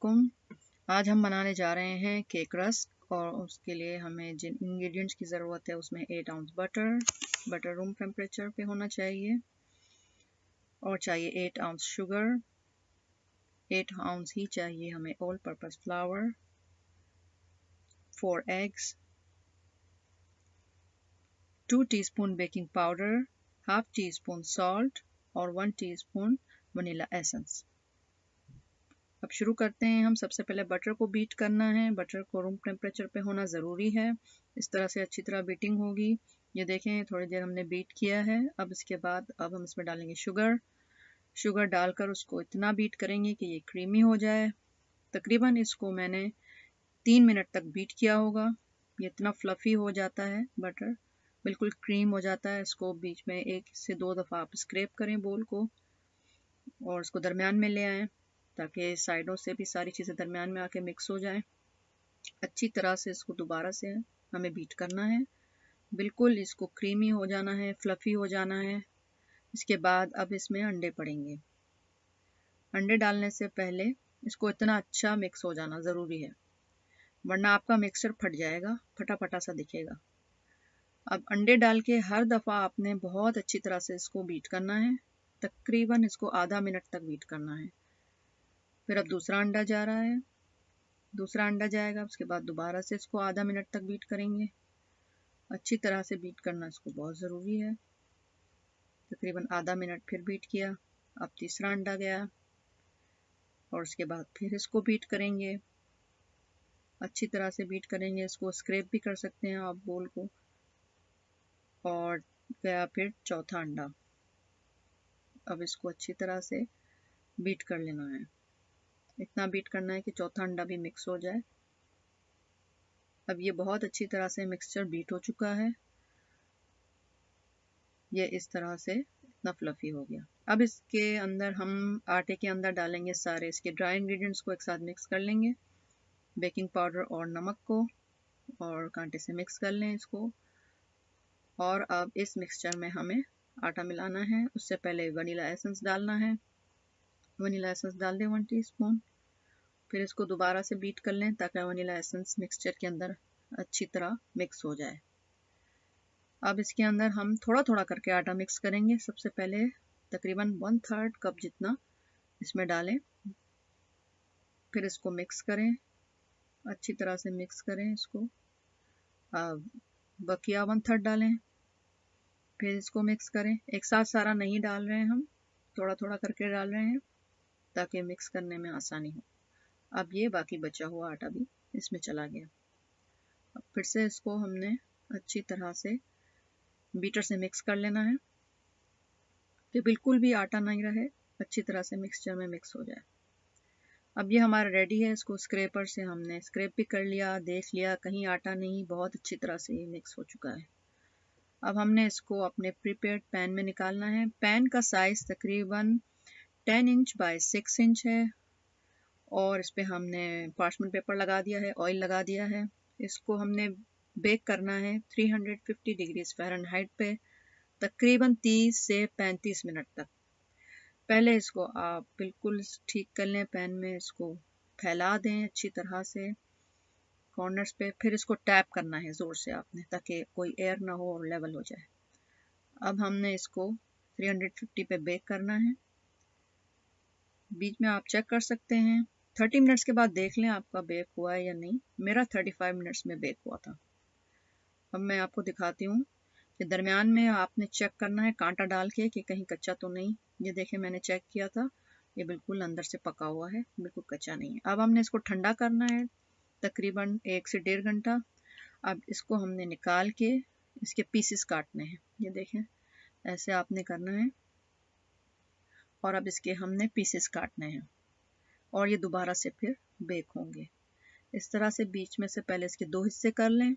अस्सलामुअलैकुम। आज हम बनाने जा रहे हैं केक रस्क और उसके लिए हमें जिन इंग्रेडिएंट्स की ज़रूरत है उसमें 8 आउंस बटर रूम टेम्परेचर पे होना चाहिए और चाहिए 8 आउंस शुगर, 8 आउंस ही चाहिए हमें all purpose flower, 4 eggs, 2 teaspoon baking powder, half tea spoon salt और 1 टीस्पून वनीला एसेंस। अब शुरू करते हैं। हम सबसे पहले बटर को बीट करना है। बटर को रूम टेम्परेचर पे होना ज़रूरी है। इस तरह से अच्छी तरह बीटिंग होगी। ये देखें थोड़ी देर हमने बीट किया है। अब इसके बाद अब हम इसमें डालेंगे शुगर डालकर उसको इतना बीट करेंगे कि ये क्रीमी हो जाए। तकरीबन इसको मैंने 3 मिनट तक बीट किया होगा। ये इतना फ्लफ़ी हो जाता है, बटर बिल्कुल क्रीम हो जाता है। इसको बीच में 1 से 2 दफ़ा आप स्क्रैप करें बोल को और इसको दरमियान में ले आएँ ताकि साइडों से भी सारी चीज़ें दरमियान में आके मिक्स हो जाएं। अच्छी तरह से इसको दोबारा से हमें बीट करना है। बिल्कुल इसको क्रीमी हो जाना है, फ्लफ़ी हो जाना है। इसके बाद अब इसमें अंडे पड़ेंगे। अंडे डालने से पहले इसको इतना अच्छा मिक्स हो जाना ज़रूरी है, वरना आपका मिक्सचर फट जाएगा, फटा फटा सा दिखेगा। अब अंडे डाल के हर दफ़ा आपने बहुत अच्छी तरह से इसको बीट करना है। तकरीबन इसको आधा मिनट तक बीट करना है। फिर अब दूसरा अंडा जा रहा है, दूसरा अंडा जाएगा। उसके बाद दोबारा से इसको आधा मिनट तक बीट करेंगे। अच्छी तरह से बीट करना इसको बहुत ज़रूरी है। तकरीबन आधा मिनट फिर बीट किया। अब तीसरा अंडा गया और उसके बाद फिर इसको बीट करेंगे। अच्छी तरह से बीट करेंगे। इसको स्क्रैप भी कर सकते हैं आप बोल को। और गया फिर चौथा अंडा। अब इसको अच्छी तरह से बीट कर लेना है। इतना बीट करना है कि चौथा अंडा भी मिक्स हो जाए। अब ये बहुत अच्छी तरह से मिक्सचर बीट हो चुका है। ये इस तरह से इतना फ्लफ़ी हो गया। अब इसके अंदर हम आटे के अंदर डालेंगे सारे इसके ड्राई इंग्रेडिएंट्स को एक साथ मिक्स कर लेंगे। बेकिंग पाउडर और नमक को और कांटे से मिक्स कर लें इसको। और अब इस मिक्सचर में हमें आटा मिलाना है। उससे पहले वनीला एसेंस डालना है। वनीला एसेंस डाल दें 1 टीस्पून। फिर इसको दोबारा से बीट कर लें ताकि वनीला एसेंस मिक्सचर के अंदर अच्छी तरह मिक्स हो जाए। अब इसके अंदर हम थोड़ा थोड़ा करके आटा मिक्स करेंगे। सबसे पहले तकरीबन 1/3 कप जितना इसमें डालें। फिर इसको मिक्स करें, अच्छी तरह से मिक्स करें इसको। अब बकिया 1/3 डालें। फिर इसको मिक्स करें। एक साथ सारा नहीं डाल रहे हैं हम, थोड़ा थोड़ा करके डाल रहे हैं ताकि मिक्स करने में आसानी हो। अब ये बाकी बचा हुआ आटा भी इसमें चला गया। अब फिर से इसको हमने अच्छी तरह से बीटर से मिक्स कर लेना है कि बिल्कुल भी आटा नहीं रहे, अच्छी तरह से मिक्सचर में मिक्स हो जाए। अब ये हमारा रेडी है। इसको स्क्रैपर से हमने स्क्रैप भी कर लिया, देख लिया कहीं आटा नहीं, बहुत अच्छी तरह से ये मिक्स हो चुका है। अब हमने इसको अपने प्रीपेयर्ड पैन में निकालना है। पैन का साइज़ तकरीबन 10 इंच बाय 6 इंच है और इस पर हमने पार्चमेंट पेपर लगा दिया है, ऑयल लगा दिया है। इसको हमने बेक करना है 350 डिग्रीज फ़ारेनहाइट पे तकरीबन 30 से 35 मिनट तक। पहले इसको आप बिल्कुल ठीक कर लें, पैन में इसको फैला दें अच्छी तरह से कॉर्नर्स पे। फिर इसको टैप करना है ज़ोर से आपने ताकि कोई एयर ना हो और लेवल हो जाए। अब हमने इसको 350 पे बेक करना है। बीच में आप चेक कर सकते हैं। 30 मिनट्स के बाद देख लें आपका बेक हुआ है या नहीं। मेरा 35 मिनट्स में बेक हुआ था। अब मैं आपको दिखाती हूँ कि दरमियान में आपने चेक करना है कांटा डाल के कि कहीं कच्चा तो नहीं। ये देखें मैंने चेक किया था, ये बिल्कुल अंदर से पका हुआ है, बिल्कुल कच्चा नहीं है। अब हमने इसको ठंडा करना है तकरीबन 1 से 1.5 घंटा। अब इसको हमने निकाल के इसके पीसेस काटने हैं। ये देखें ऐसे आपने करना है और अब इसके हमने पीसेस काटने हैं और ये दोबारा से फिर बेक होंगे। इस तरह से बीच में से पहले इसके 2 हिस्से कर लें,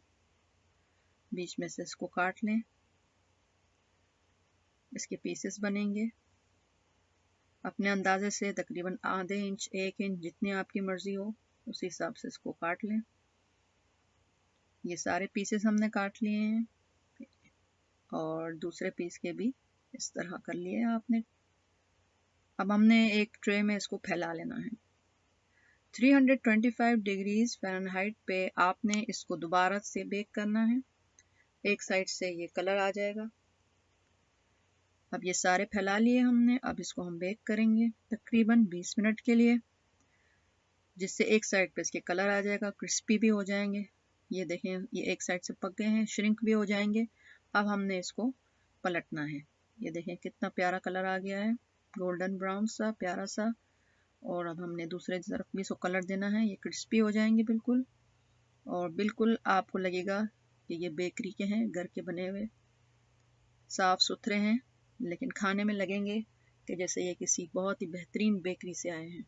बीच में से इसको काट लें, इसके पीसेस बनेंगे। अपने अंदाजे से तकरीबन आधे इंच 1 इंच जितनी आपकी मर्ज़ी हो उस हिसाब से इसको काट लें। ये सारे पीसेस हमने काट लिए हैं और दूसरे पीस के भी इस तरह कर लिए आपने। अब हमने एक ट्रे में इसको फैला लेना है। 325 डिग्रीज फ़ारेनहाइट पे आपने इसको दोबारा से बेक करना है। एक साइड से ये कलर आ जाएगा। अब ये सारे फैला लिए हमने, अब इसको हम बेक करेंगे तकरीबन 20 मिनट के लिए, जिससे एक साइड पे इसके कलर आ जाएगा, क्रिस्पी भी हो जाएंगे। ये देखें, ये एक साइड से पक गए हैं, श्रिंक भी हो जाएंगे। अब हमने इसको पलटना है। ये देखें कितना प्यारा कलर आ गया है, गोल्डन ब्राउन सा प्यारा सा। और अब हमने दूसरे तरफ भी इसको कलर देना है। ये क्रिस्पी हो जाएंगे बिल्कुल, और बिल्कुल आपको लगेगा कि ये बेकरी के हैं, घर के बने हुए, साफ़ सुथरे हैं, लेकिन खाने में लगेंगे कि जैसे ये किसी बहुत ही बेहतरीन बेकरी से आए हैं।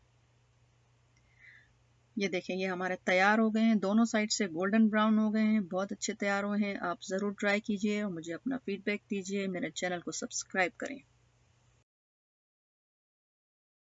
ये देखें, ये हमारे तैयार हो गए हैं, दोनों साइड से गोल्डन ब्राउन हो गए हैं, बहुत अच्छे तैयार हुए हैं। आप ज़रूर ट्राई कीजिए और मुझे अपना फीडबैक दीजिए। मेरे चैनल को सब्सक्राइब करें।